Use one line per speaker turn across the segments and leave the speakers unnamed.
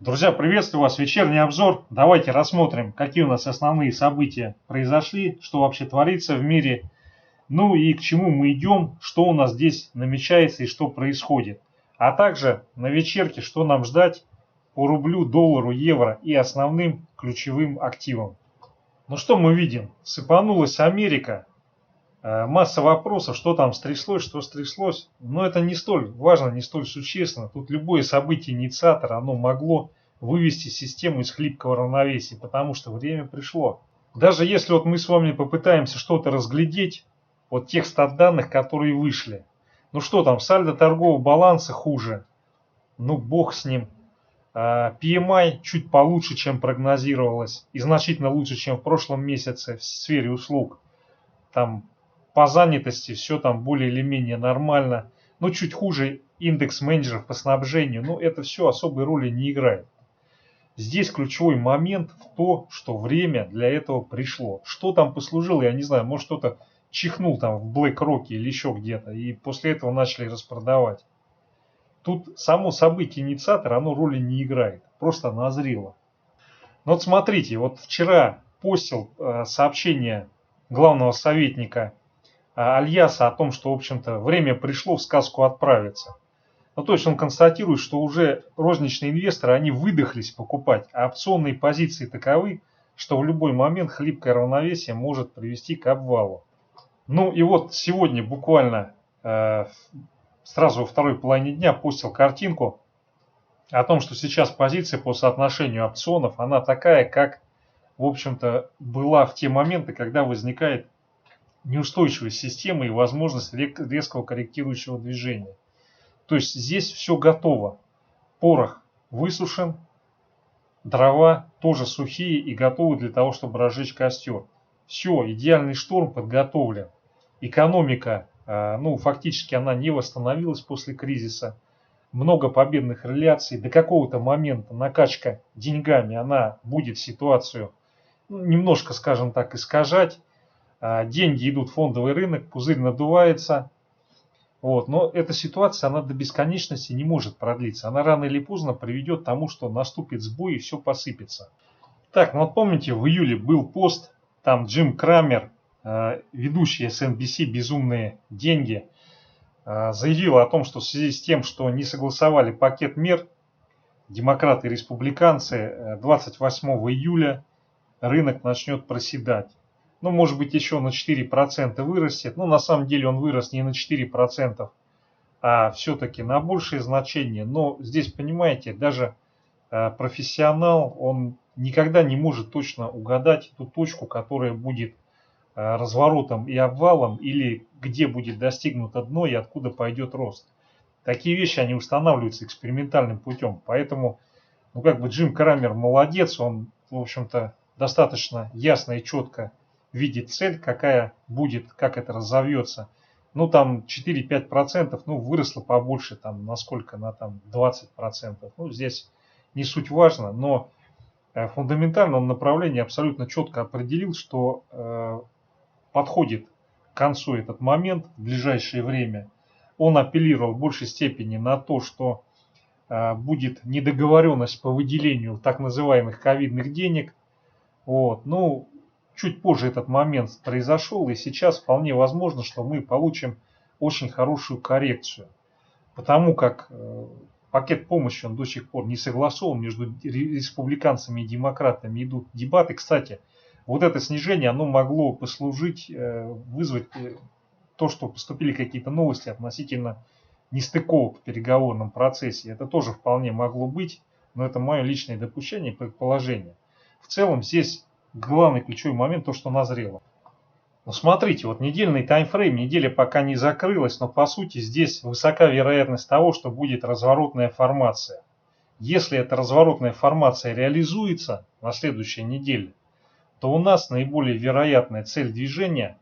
Друзья, приветствую вас. Вечерний обзор. Давайте рассмотрим, какие у нас основные события произошли, что вообще творится в мире, ну и к чему мы идем, что у нас здесь намечается и что происходит. А также на вечерке, что нам ждать по рублю, доллару, евро и основным ключевым активам. Ну что мы видим? Сыпанулась Америка. Масса вопросов, что там стряслось, что стряслось. Но это не столь важно, не столь существенно. Тут любое событие инициатор, оно могло вывести систему из хлипкого равновесия, потому что время пришло. Даже если вот мы с вами попытаемся что-то разглядеть, вот тех стат данных, которые вышли. Ну что там, сальдо торгового баланса хуже. Ну бог с ним. PMI чуть получше, чем прогнозировалось. И значительно лучше, чем в прошлом месяце в сфере услуг. Там по занятости все там более или менее нормально. Но чуть хуже индекс менеджеров по снабжению. Но это все особой роли не играет. Здесь ключевой момент в то, что время для этого пришло. Что там послужило, я не знаю, может кто-то чихнул там в BlackRock или еще где-то. И после этого начали распродавать. Тут само событие инициатора, оно роли не играет. Просто назрело. Но вот смотрите, вот вчера постил сообщение главного советника Альяса о том, что, в общем-то, время пришло в сказку отправиться. Ну, то есть он констатирует, что уже розничные инвесторы, они выдохлись покупать, а опционные позиции таковы, что в любой момент хлипкое равновесие может привести к обвалу. Ну и вот сегодня буквально сразу во второй половине дня постил картинку о том, что сейчас позиция по соотношению опционов, она такая, как, в общем-то, была в те моменты, когда возникает неустойчивость системы и возможность резкого корректирующего движения. То есть здесь все готово. Порох высушен, дрова тоже сухие и готовы для того, чтобы разжечь костер. Все, идеальный шторм подготовлен. Экономика, ну фактически она не восстановилась после кризиса. Много победных реляций. До какого-то момента накачка деньгами, она будет ситуацию немножко, скажем так, искажать. Деньги идут в фондовый рынок, пузырь надувается. Вот. Но эта ситуация, она до бесконечности не может продлиться. Она рано или поздно приведет к тому, что наступит сбой и все посыпется. Так, ну вот помните, в июле был пост, там Джим Крамер, ведущий SNBC «Безумные деньги», заявил о том, что в связи с тем, что не согласовали пакет мер, демократы и республиканцы, 28 июля рынок начнет проседать. Ну, может быть, еще на 4% вырастет. Но на самом деле он вырос не на 4%, а все-таки на большее значение. Но здесь, понимаете, даже профессионал, он никогда не может точно угадать ту точку, которая будет разворотом и обвалом, или где будет достигнуто дно и откуда пойдет рост. Такие вещи, они устанавливаются экспериментальным путем. Поэтому, ну, как бы Джим Крамер молодец, он, в общем-то, достаточно ясно и четко видит цель, какая будет, как это разовьется. Ну, там 4-5%, ну, выросло побольше, там, насколько, на там 20%. Ну, здесь не суть важно, но фундаментально он направление абсолютно четко определил, что подходит к концу этот момент в ближайшее время. Он апеллировал в большей степени на то, что будет недоговоренность по выделению так называемых ковидных денег. Вот. Ну, чуть позже этот момент произошел, и сейчас вполне возможно, что мы получим очень хорошую коррекцию. Потому как пакет помощи он до сих пор не согласован, между республиканцами и демократами идут дебаты. Кстати, вот это снижение, оно могло послужить, вызвать то, что поступили какие-то новости относительно нестыковок в переговорном процессе. Это тоже вполне могло быть, но это мое личное допущение и предположение. В целом здесь главный ключевой момент то, что назрело. Ну смотрите, вот недельный таймфрейм, неделя пока не закрылась, но по сути здесь высока вероятность того, что будет разворотная формация. Если эта разворотная формация реализуется на следующей неделе, то у нас наиболее вероятная цель движения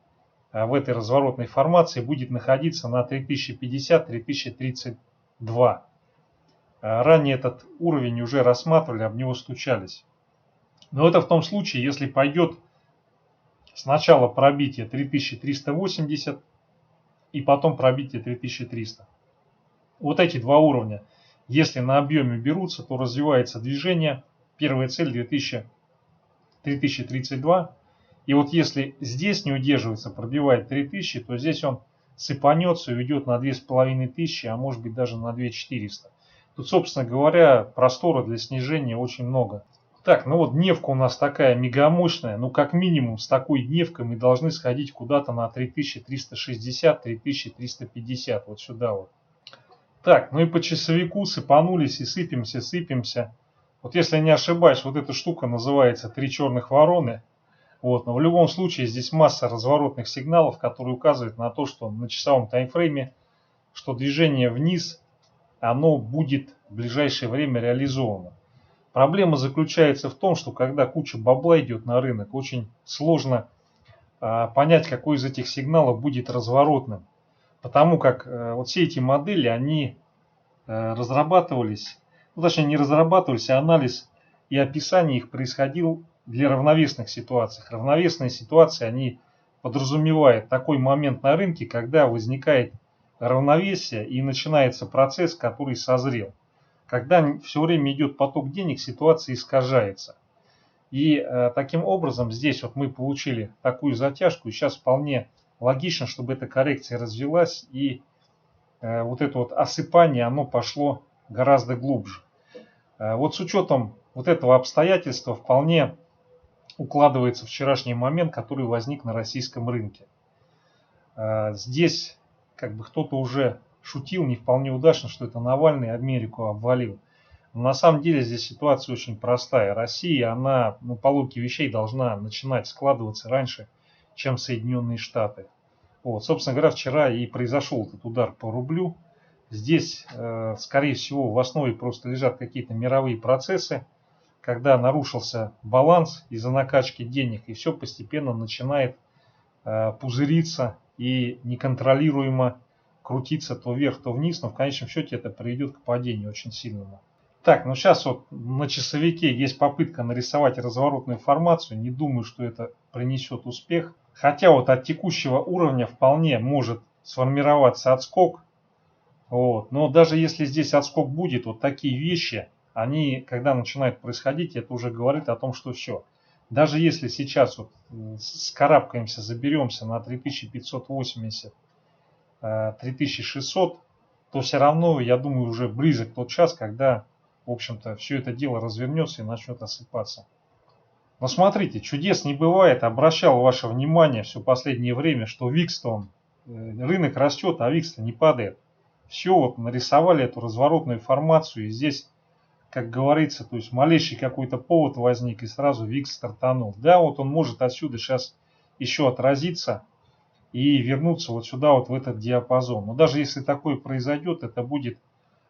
в этой разворотной формации будет находиться на 3050-3032. Ранее этот уровень уже рассматривали, об него стучались. Но это в том случае, если пойдет сначала пробитие 3380 и потом пробитие 3300. Вот эти два уровня Если на объеме берутся, то развивается движение. Первая цель 3032. И вот если здесь не удерживается, пробивает 3000, то здесь он сыпанется и уйдет на 2500, а может быть даже на 2400. Тут, собственно говоря, простора для снижения очень много. Так, ну вот дневка у нас такая мегамощная. Ну как минимум с такой дневкой мы должны сходить куда-то на 3360-3350. Вот сюда вот. Так, ну и по часовику сыпанулись и сыпемся, сыпемся. Вот если не ошибаюсь, вот эта штука называется «Три черных вороны». Вот, но в любом случае здесь масса разворотных сигналов, которые указывают на то, что на часовом таймфрейме, что движение вниз, оно будет в ближайшее время реализовано. Проблема заключается в том, что когда куча бабла идет на рынок, очень сложно понять, какой из этих сигналов будет разворотным. Потому как вот все эти модели, они разрабатывались, ну, точнее не разрабатывались, а анализ и описание их происходил для равновесных ситуаций. Равновесные ситуации, они подразумевают такой момент на рынке, когда возникает равновесие и начинается процесс, который созрел. Когда все время идет поток денег, ситуация искажается. И таким образом здесь вот мы получили такую затяжку, и сейчас вполне логично, чтобы эта коррекция развилась, и вот это вот осыпание, оно пошло гораздо глубже. Вот с учетом вот этого обстоятельства вполне укладывается вчерашний момент, который возник на российском рынке. Здесь как бы кто-то уже шутил не вполне удачно, что это Навальный Америку обвалил. Но на самом деле здесь ситуация очень простая. Россия, она по логике вещей должна начинать складываться раньше, чем Соединенные Штаты. Вот, собственно говоря, вчера и произошел этот удар по рублю. Здесь, скорее всего, в основе просто лежат какие-то мировые процессы, когда нарушился баланс из-за накачки денег, и все постепенно начинает пузыриться и неконтролируемо крутиться то вверх, то вниз, но в конечном счете это приведет к падению очень сильному. Так, ну сейчас вот на часовике есть попытка нарисовать разворотную формацию, не думаю, что это принесет успех. Хотя вот от текущего уровня вполне может сформироваться отскок. Вот. Но даже если здесь отскок будет, вот такие вещи, они, когда начинают происходить, это уже говорит о том, что все. Даже если сейчас вот скарабкаемся, заберемся на 3580, 3600, то все равно, я думаю, уже близок тот час, когда, в общем-то, все это дело развернется и начнет осыпаться. Но смотрите, чудес не бывает. Обращал ваше внимание все последнее время, что ВИКС-то рынок растет, а ВИКС-то не падает. Все, вот нарисовали эту разворотную формацию, и здесь, как говорится, то есть малейший какой-то повод возник, и сразу ВИКС стартанул. Да, вот он может отсюда сейчас еще отразиться и вернуться вот сюда, вот в этот диапазон. Но даже если такое произойдет, это будет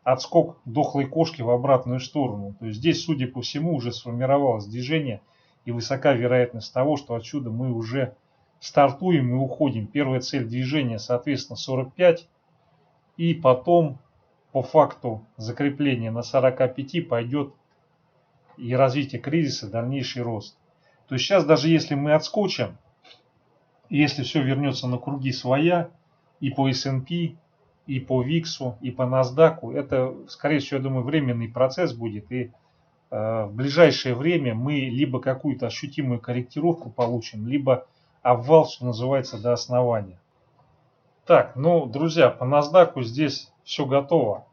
отскок дохлой кошки в обратную сторону. То есть здесь, судя по всему, уже сформировалось движение, и высока вероятность того, что отсюда мы уже стартуем и уходим. Первая цель движения, соответственно, 45. И потом, по факту закрепления на 45 пойдет и развитие кризиса, дальнейший рост. То есть сейчас даже если мы отскочим, если все вернется на круги своя, и по S&P, и по VIX, и по NASDAQ, это, скорее всего, я думаю, временный процесс будет. И в ближайшее время мы либо какую-то ощутимую корректировку получим, либо обвал, что называется, до основания. Так, ну, друзья, по NASDAQ здесь все готово.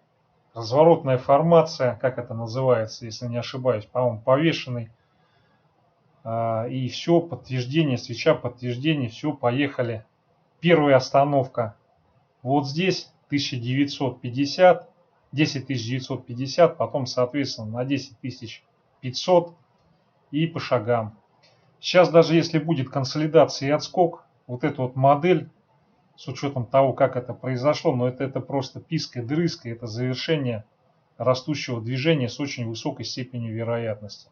Разворотная формация, как это называется, если не ошибаюсь, по-моему, повешенный. И все, подтверждение, свеча, подтверждение, все, поехали. Первая остановка. Вот здесь 1950, 10950, потом, соответственно, на 10500 и по шагам. Сейчас даже если будет консолидация и отскок, вот эта вот модель, с учетом того, как это произошло, но это просто писка и дрызка, это завершение растущего движения с очень высокой степенью вероятности.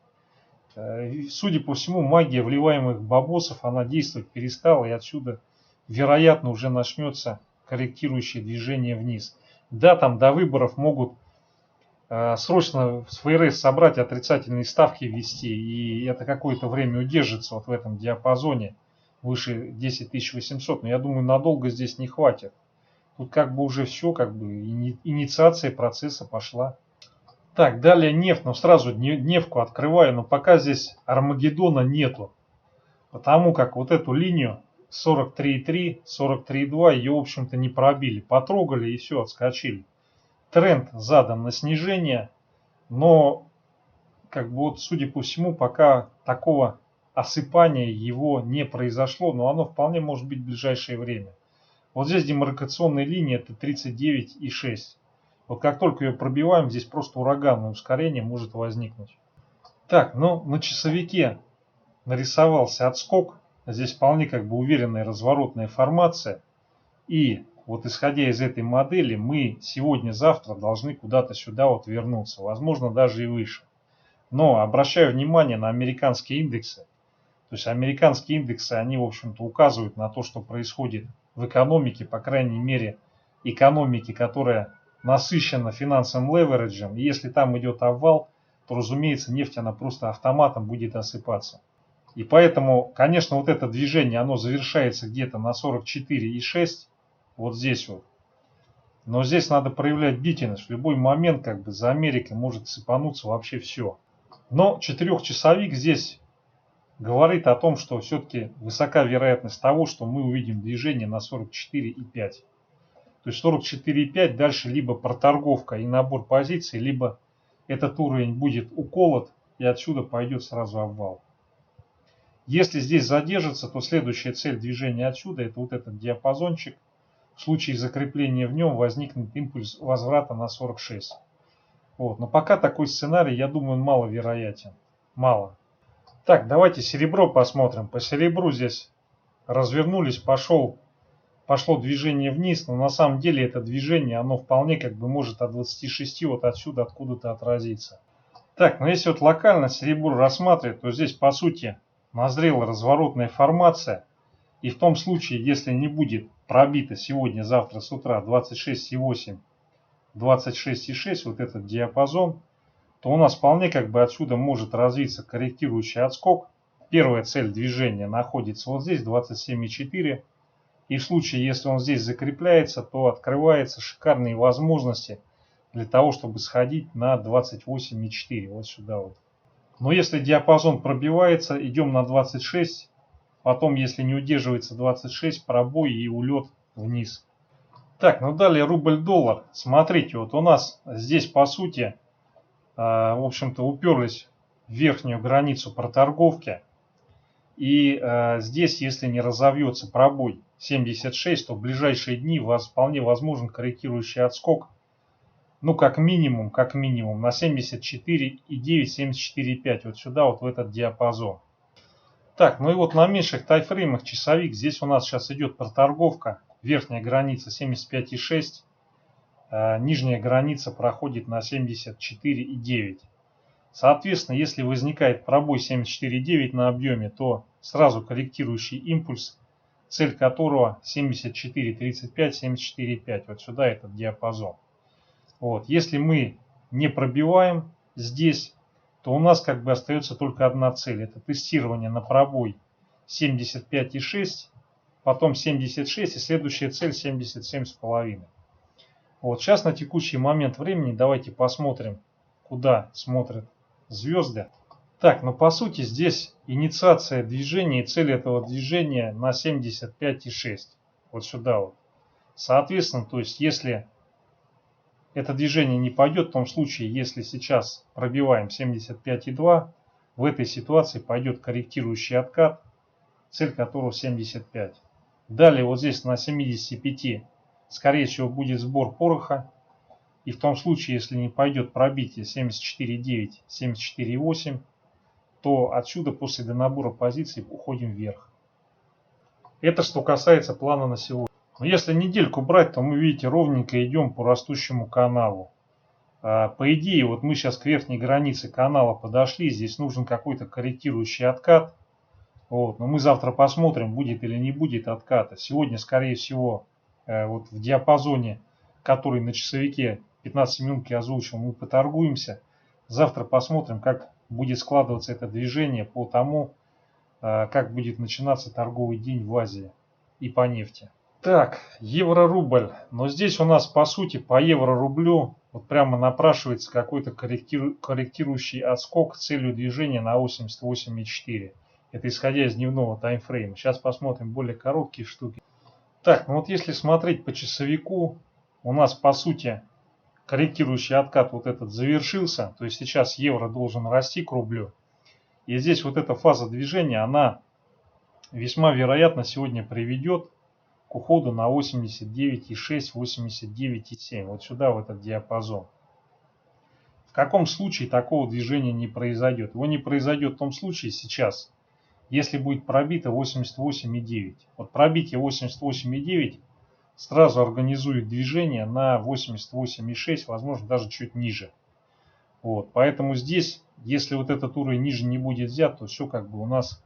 Судя по всему, магия вливаемых бабосов, она действовать перестала, и отсюда, вероятно, уже начнется корректирующее движение вниз. Да, там до выборов могут срочно с ФРС собрать отрицательные ставки ввести, и это какое-то время удержится вот в этом диапазоне выше 10800, но я думаю, надолго здесь не хватит. Тут как бы уже все, как бы инициация процесса пошла. Так, далее нефть, но сразу нефтку открываю, но пока здесь Армагеддона нету. Потому как вот эту линию 43,3, 43,2 ее, в общем-то, не пробили. Потрогали и все, отскочили. Тренд задан на снижение, но, как бы вот, судя по всему, пока такого осыпания его не произошло, но оно вполне может быть в ближайшее время. Вот здесь демаркационная линия это 39,6. Вот как только ее пробиваем, здесь просто ураганное ускорение может возникнуть. Так, ну на часовике нарисовался отскок. Здесь вполне как бы уверенная разворотная формация. И вот исходя из этой модели, мы сегодня-завтра должны куда-то сюда вот вернуться. Возможно, даже и выше. Но обращаю внимание на американские индексы. То есть американские индексы, они, в общем-то, указывают на то, что происходит в экономике, по крайней мере, экономике, которая насыщена финансовым левериджем. И если там идет обвал, то, разумеется, нефть, она просто автоматом будет осыпаться. И поэтому, конечно, вот это движение, оно завершается где-то на 44,6, вот здесь вот. Но здесь надо проявлять бдительность. В любой момент, как бы, за Америкой может сыпануться вообще все. Но четырехчасовик здесь говорит о том, что все-таки высока вероятность того, что мы увидим движение на 44,5. То есть 44,5 дальше либо проторговка и набор позиций, либо этот уровень будет уколот и отсюда пойдет сразу обвал. Если здесь задержится, то следующая цель движения отсюда это вот этот диапазончик. В случае закрепления в нем возникнет импульс возврата на 46. Вот. Но пока такой сценарий, я думаю, он маловероятен. Мало. Так, давайте серебро посмотрим. По серебру здесь развернулись, пошло движение вниз, но на самом деле это движение, оно вполне как бы может от 26 вот отсюда откуда-то отразиться. Так, но если вот локально серебро рассматривать, то здесь по сути назрела разворотная формация. И в том случае, если не будет пробито сегодня-завтра с утра 26,8, 26,6, вот этот диапазон, то у нас вполне как бы отсюда может развиться корректирующий отскок. Первая цель движения находится вот здесь, 27,4. И в случае, если он здесь закрепляется, то открываются шикарные возможности для того, чтобы сходить на 28,4, вот сюда вот. Но если диапазон пробивается, идем на 26. Потом, если не удерживается 26, пробой и улет вниз. Так, ну далее рубль-доллар. Смотрите, вот у нас здесь по сути, в общем-то, уперлись в верхнюю границу проторговки. И здесь, если не разовьется пробой 76, то в ближайшие дни у вас вполне возможен корректирующий отскок. Ну, как минимум на 74,9, 74,5. Вот сюда, вот в этот диапазон. Так, ну и вот на меньших таймфреймах часовик, здесь у нас сейчас идет проторговка, верхняя граница 75,6, нижняя граница проходит на 74,9. Соответственно, если возникает пробой 74,9 на объеме, то сразу корректирующий импульс, цель которого 74,35, 74,5, вот сюда этот диапазон. Вот. Если мы не пробиваем здесь, то у нас как бы остается только одна цель. Это тестирование на пробой 75,6, потом 76 и следующая цель 77,5. Вот сейчас на текущий момент времени давайте посмотрим, куда смотрят звезды. Так, ну по сути здесь инициация движения и цель этого движения на 75,6. Вот сюда вот. Соответственно, то есть если это движение не пойдет в том случае, если сейчас пробиваем 75,2, в этой ситуации пойдет корректирующий откат, цель которого 75. Далее вот здесь на 75, скорее всего, будет сбор пороха. И в том случае, если не пойдет пробитие 74,9, 74,8, то отсюда после донабора позиций уходим вверх. Это что касается плана на сегодня. Но если недельку брать, то мы, видите, ровненько идем по растущему каналу. По идее, вот мы сейчас к верхней границе канала подошли, здесь нужен какой-то корректирующий откат. Вот. Но мы завтра посмотрим, будет или не будет отката. Сегодня, скорее всего, вот в диапазоне, который на часовике 15 минутки озвучил, мы поторгуемся. Завтра посмотрим, как будет складываться это движение по тому, как будет начинаться торговый день в Азии и по нефти. Так, евро-рубль. Но здесь у нас по сути по евро-рублю вот прямо напрашивается какой-то корректирующий отскок с целью движения на 88,4. Это исходя из дневного таймфрейма. Сейчас посмотрим более короткие штуки. Так, ну вот если смотреть по часовику, у нас по сути корректирующий откат вот этот завершился. То есть сейчас евро должен расти к рублю. И здесь вот эта фаза движения, она весьма вероятно сегодня приведет к уходу на 89,6, 89,7. Вот сюда, в этот диапазон. В каком случае такого движения не произойдет? Его не произойдет в том случае сейчас, если будет пробито 88,9. Вот пробитие 88,9 сразу организует движение на 88,6, возможно даже чуть ниже. Вот, поэтому здесь, если вот этот уровень ниже не будет взят, то все как бы у нас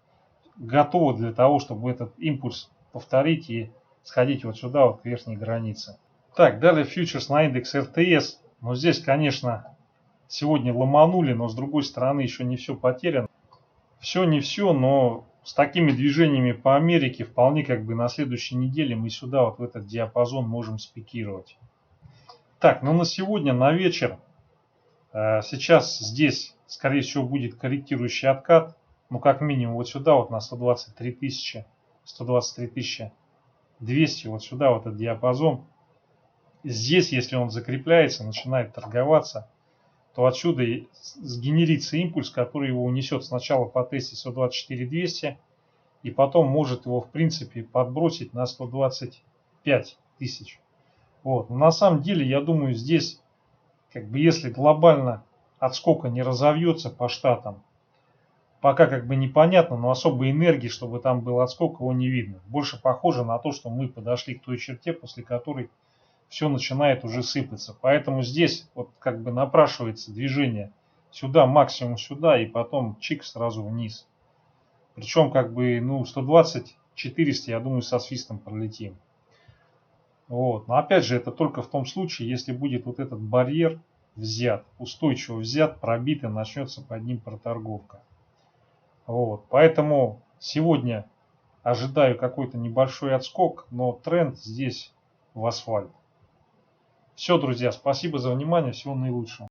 готово для того, чтобы этот импульс повторить и сходить вот сюда, вот к верхней границе. Так, далее фьючерс на индекс РТС. Но здесь, конечно, сегодня ломанули, но с другой стороны еще не все потеряно. Все не все, но с такими движениями по Америке вполне как бы на следующей неделе мы сюда вот в этот диапазон можем спикировать. Так, ну на сегодня, на вечер, сейчас здесь скорее всего будет корректирующий откат. Ну как минимум вот сюда вот на 123 тысячи, 123 тысячи 200, вот сюда вот этот диапазон. Здесь, если он закрепляется, начинает торговаться, то отсюда сгенерится импульс, который его унесет сначала по тесте 124 200, и потом может его в принципе подбросить на 125 тысяч. Вот. Но на самом деле, я думаю, здесь, как бы если глобально отскока не разовьется по штатам, пока как бы непонятно, но особой энергии, чтобы там был отскок, его не видно. Больше похоже на то, что мы подошли к той черте, после которой все начинает уже сыпаться. Поэтому здесь вот как бы напрашивается движение сюда, максимум сюда, и потом чик сразу вниз. Причем как бы, ну, 120, 400, я думаю, со свистом пролетим. Вот. Но опять же, это только в том случае, если будет вот этот барьер взят, устойчиво взят, пробит и начнется под ним проторговка. Вот. Поэтому сегодня ожидаю какой-то небольшой отскок, но тренд здесь в асфальт. Все, друзья, спасибо за внимание, всего наилучшего.